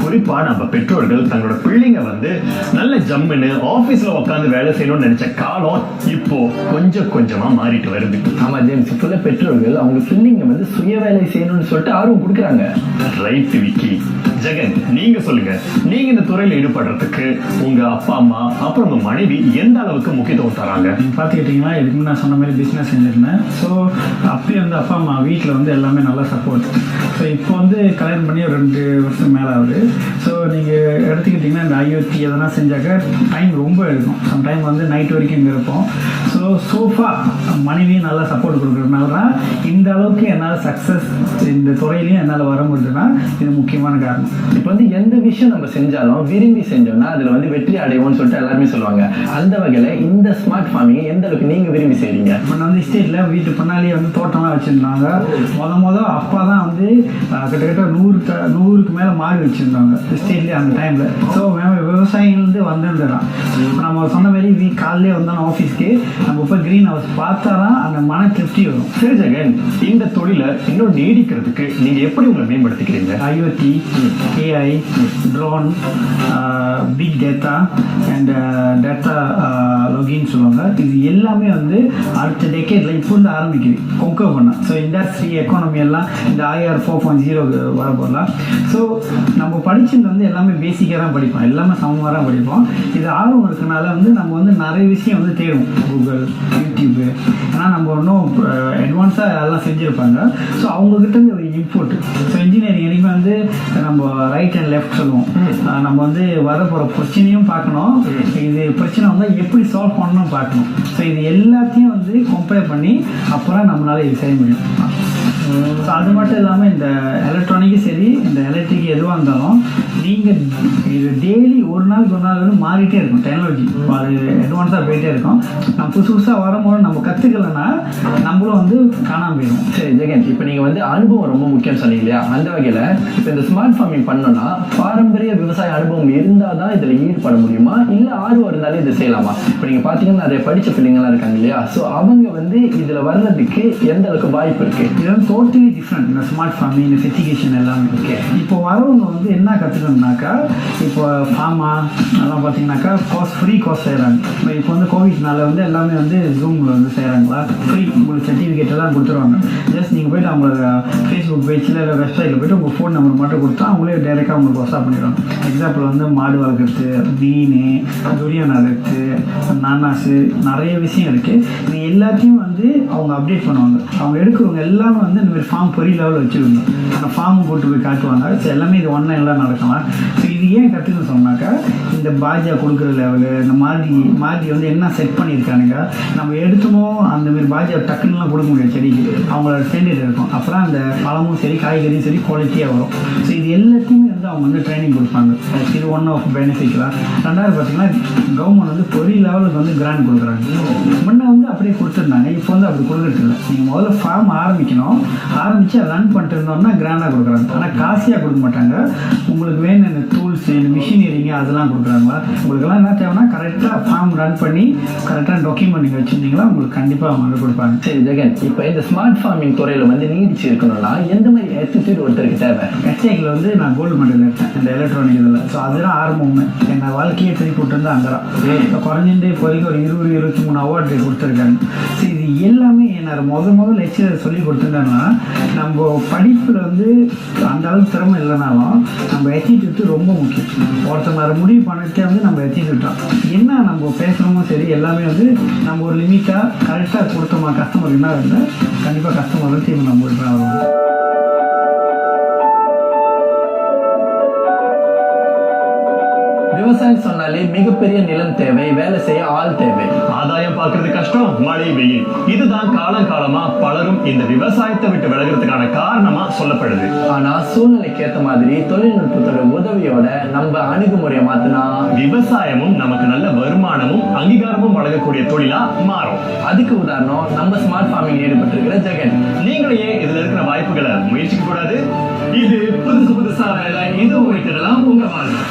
குறிப்பா நம்ம பெற்றோர்கள் தங்களோட பிள்ளைங்க வந்து நல்ல ஜம்முன்னு ஆபீஸ்ல உட்காந்து வேலை செய்யணும்னு நினைச்ச காலம் இப்போ கொஞ்சம் கொஞ்சமா மாறிட்டு வருது. ஆமா ஜேம்ஸ், இப்போ உள்ள பெற்றோர்கள் அவங்க பிள்ளைங்க வந்து சுய வேலை செய்யணும்னு சொல்லிட்டு ஆர்வம் கொடுக்குறாங்க. ரைட் விக்கி. ஜெகன், நீங்க சொல்லுங்க, நீங்க இந்த துறையில ஈடுபடுறதுக்கு உங்க அப்பா அம்மா அப்புறம் உங்க மனைவி எந்த அளவுக்கு முக்கியத்துவம் தராங்க? பார்த்துக்கிட்டிங்களா, இதுக்கு நான் சொன்ன மாதிரி பிஸ்னஸ் செஞ்சுருந்தேன். ஸோ அப்படியே வந்து அப்பா அம்மா வீட்டில் வந்து எல்லாமே நல்லா சப்போர்ட். ஸோ இப்போ வந்து கல்யாணம் பண்ணி ஒரு 2 வருஷம் மேலே ஆகுது. ஸோ நீங்கள் எடுத்துக்கிட்டிங்கன்னா இந்த ஐஓடி எதனா செஞ்சாக்க டைம் ரொம்ப எடுக்கும். சம் டைம் வந்து நைட் வரைக்கும் இங்கே இருப்போம். ஸோ சோஃபா மனைவியும் நல்லா சப்போர்ட் கொடுக்குறதுனால தான் இந்த அளவுக்கு என்னால் சக்ஸஸ் இந்த துறையிலையும் என்னால் வர முடியுதுன்னா இது முக்கியமான காரணம். இப்போ வந்து எந்த விஷயம் நம்ம செஞ்சாலும் விரும்பி செஞ்சோம்னா அதில் வந்து வெற்றி அடைவோம்னு சொல்லிட்டு எல்லாருமே சொல்லுவாங்க. அந்த வகையில் இந்த ஸ்மார்ட் ஃபார்மிங் எந்த அளவுக்கு நீங்கள் விரும்பி செய்கிறீங்க? முன்ன வந்து எஸ்டேட்டில் வீட்டு பின்னாலேயே வந்து தோட்டம்லாம் வச்சுருந்தாங்க. மொதல் அப்பா தான் வந்து கிட்டத்தட்ட 100க்கு மேலே மாறி வச்சுருந்தாங்க எஸ்டேட்லேயே அந்த டைமில். ஸோ விவசாயிலேருந்து வந்திருந்தான். இப்போ நம்ம சொன்ன மாதிரி காலையிலே வந்தோம் ஆஃபீஸ்க்கு, நம்ம இப்போ க்ரீன் ஹவுஸ் பார்த்தா தான் அந்த மன திருப்தி வரும். சரி ஜெகன், இந்த தொழிலை இன்னும் நீடிக்கிறதுக்கு நீங்க எப்படி உங்களை மேம்படுத்திக்கிறீங்க? IoT, AI, drone, big data and data லொகின்னு சொல்லுவாங்க. இது எல்லாமே வந்து அடுத்த டெக்கேட்ல இப்போ வந்து ஆரம்பிக்குது கொங்கோ பண்ண. ஸோ இண்டஸ்ட்ரி எக்கானமி எல்லாம் இந்த IR 4.0 வர போகலாம். ஸோ நம்ம படிச்சது வந்து எல்லாமே பேசிக்காக தான் படிப்போம், எல்லாமே சமமாக தான் படிப்போம். இது ஆர்வம் இருக்கனால வந்து நம்ம வந்து நிறைய விஷயம் வந்து தேடுவோம், கூகுள், யூடியூப்பு. ஏன்னா நம்ம இன்னும் அட்வான்ஸாக எல்லாம் செஞ்சுருப்பாங்க. ஸோ அவங்கக்கிட்ட இருந்து ஒரு இன்புட். ஸோ இன்ஜினியரிங் எனக்கு வந்து நம்ம ரைட் அண்ட் லெஃப்ட் சொல்லுவோம். நம்ம வந்து வரப்போகிற பிரச்சனையும் பார்க்கணும், இது பிரச்சனை வந்து எப்படி சால்வ் பண்ணணும் பார்க்கணும். ஸோ இது எல்லாத்தையும் வந்து கம்பேர் பண்ணி அப்புறம் நம்மளால இது செய்ய முடியும். ஸோ அது மட்டும் இல்லாமல் இந்த எலக்ட்ரானிக்கும் சரி, இந்த எலக்ட்ரிக் எதுவாக இருந்தாலும் நீங்கள் இது டெய்லி ஒரு நாள் வந்து மாறிட்டே இருக்கும். டெக்னாலஜி அது அட்வான்ஸாக போயிட்டே இருக்கும். நம்ம புதுசாக வரும்போது நம்ம கற்றுக்கலன்னா நம்மளும் வந்து காணாமல் போயிடும். சரி ஜெகன், இப்போ நீங்கள் வந்து அனுபவம் ரொம்ப முக்கியம் சொன்னீங்க இல்லையா? அந்த வகையில் இப்போ இந்த ஸ்மார்ட் ஃபார்மிங் பண்ணோன்னா பாரம்பரிய விவசாய அனுபவம் இருந்தால் தான் இதில் ஈடுபட முடியுமா, இல்லை ஆர்வம் இருந்தாலும் இதை செய்யலாமா? இப்போ நீங்கள் பார்த்தீங்கன்னா நிறைய படித்த பிள்ளைங்களாம் இருக்காங்க இல்லையா? ஸோ அவங்க வந்து இதில் வர்றதுக்கு எந்த அளவுக்கு வாய்ப்பு இருக்குது? இது வந்து டோட்டலி டிஃப்ரெண்ட். இந்த ஸ்மார்ட் ஃபார்மிங், இந்த ஃபெசிகேஷன் எல்லாமே இருக்கு. இப்போ வரவங்க வந்து என்ன கற்றுக்கணும்னாக்கா, இப்போ ஃபார்மா அதெல்லாம் பார்த்தீங்கன்னாக்கா ஃப்ரீ கோர்ஸ் செய்கிறாங்க. இப்போ வந்து கோவிட்னால வந்து எல்லாமே வந்து ஜூமில் வந்து செய்கிறாங்களா, ஃப்ரீ உங்களுக்கு சர்டிஃபிகேட் எல்லாம் கொடுத்துருவாங்க. ஜஸ்ட் நீங்கள் போய்ட்டு அவங்களோட ஃபேஸ்புக் பேஜில் இல்லை வெப்சைட்டில் போய்ட்டு உங்கள் ஃபோன் நம்பர் மட்டும் கொடுத்தா அவங்களே டைரெக்டாக உங்களுக்கு வாட்ஸ்அப் பண்ணிடுவாங்க. எக்ஸாம்பிள் வந்து மாடு வளர்க்குறது, மீன், துரியான் அறுத்து, நானாசு, நிறைய விஷயம் இருக்குது. இது எல்லாத்தையும் வந்து அவங்க அப்டேட் பண்ணுவாங்க. அவங்க எடுக்கிறவங்க எல்லாமே வந்து இந்த மாதிரி ஃபார்ம் பெரிய லெவலில் வச்சுருந்தோம். அந்த ஃபார்ம் போட்டு போய் காட்டுவாங்க. ஸோ எல்லாமே இது ஆன்லைனில் நடக்கலாம். ஸோ இது ஏன் கற்றுக்கணும்னு சொன்னாக்கா, இந்த பாஜா கொடுக்குற லெவலு, இந்த மாதிரி வந்து என்ன செட் பண்ணியிருக்கானுங்க, நம்ம எடுத்தோமோ அந்தமாரி பாஜா டக்குன்னுலாம் கொடுக்க முடியாது செடிக்கு. அவங்களோட ஸ்டாண்டர்ட் இருக்கும். அப்புறம் அந்த பழமும் சரி காய்கறியும் சரி குவாலிட்டியாக வரும். ஸோ இது எல்லாத்தையுமே வந்து அவங்க வந்து ட்ரைனிங் கொடுப்பாங்க. இது ஒன் ஆஃப் பெனிஃபிட் தான். ரெண்டாவது பார்த்தீங்கன்னா கவர்மெண்ட் வந்து பெரிய லெவலுக்கு வந்து கிராண்ட் கொடுக்குறாங்க. முன்னே வந்து அப்படியே கொடுத்துருந்தாங்க, இப்போ வந்து அப்படி கொடுக்குறது இல்லை. நீங்கள் முதல்ல ஃபார்ம் ஆரம்பிக்கணும், ஆரம்பித்து ரன் பண்ணிட்டு இருந்தோம்னா கிராண்டாக கொடுக்குறாங்க. ஆனால் காசியாக கொடுக்க மாட்டாங்க. உங்களுக்கு வேணும் இந்த டூல்ஸு, இந்த மிஷினரிங்க அதெல்லாம் கொடுக்குறாங்களா. உங்களுக்கெல்லாம் என்ன தேவைன்னா கரெக்டாக ஃபார்ம் ரன் பண்ணி கரெக்டாக டாக்குமெண்ட் நீங்கள் வச்சுருந்தீங்களா உங்களுக்கு கண்டிப்பாக அவங்க வந்து கொடுப்பாங்க. சரி ஜெகன், இப்போ இந்த ஸ்மார்ட் ஃபார்மிங் துறையில் வந்து நீடிச்சு இருக்கணும்னா எந்த மாதிரி ஆட்டிடியூட் ஒருத்தருக்கு தேவை? எஸ்டேக்கில் வந்து நான் கோல்டு மெடல் எடுத்தேன் இந்த எலக்ட்ரானிக் இதில். ஸோ அதுதான் ஆரம்பமே. என்னை வாழ்க்கையை திருப்பி விட்டுருந்து அங்கே தான். இப்போ குறைஞ்சிட்டு இப்போ வரைக்கும் ஒரு 20-23 அவார்டு கொடுத்துருக்காங்க. ஸோ இது எல்லாமே என்ன முதல் லெக்சர் சொல்லி கொடுத்துருந்தாங்கன்னா, நம்ம படிப்பில் வந்து அந்த அளவுக்கு திறமை இல்லைனாலும் நம்ம ஆட்டிடியூட் ரொம்ப முக்கியம். ஒருத்தர் அதை முடிவு பண்ணிட்டே வந்து நம்ம ஆட்டிடியூட் தான். என்ன நம்ம பேசுகிறோமோ சரி, எல்லாமே வந்து நம்ம ஒரு லிமிட்டாக கரெக்டாக கொடுத்தோமா கஸ்டமருக்கு என்ன இருந்தால் கண்டிப்பாக கஸ்டமர் வந்து திரும்ப நம்ம வீட்டு வருவாங்க. விவசாயம் சொன்னாலே மிகப்பெரிய நிலம் தேவை, வேலை செய்ய ஆள் தேவை, ஆதாயம் பார்க்கறது கஷ்டம், மழை வெயில். இதுதான் காலமா பலரும் இந்த விவசாயத்தை விட்டு விலகிறதுக்கான காரணமா சொல்லப்படுது. ஆனா சூழ்நிலைக்கு ஏற்ற மாதிரி தொழில்நுட்பத்தோட உதவியோட நம்ம அணுகுமுறையை மாத்தினா விவசாயமும் நமக்கு நல்ல வருமானமும் அங்கீகாரமும் வழங்கக்கூடிய தொழிலா மாறும். அதுக்கு உதாரணம் நம்ம ஸ்மார்ட் ஃபார்மிங் ஈடுபட்டிருக்கிற ஜெகன். நீங்களே இதுல இருக்கிற வாய்ப்புகளை முயற்சிக்க கூடாது. இது புதுசா வேலை, இது உங்க வாழ்க்கை.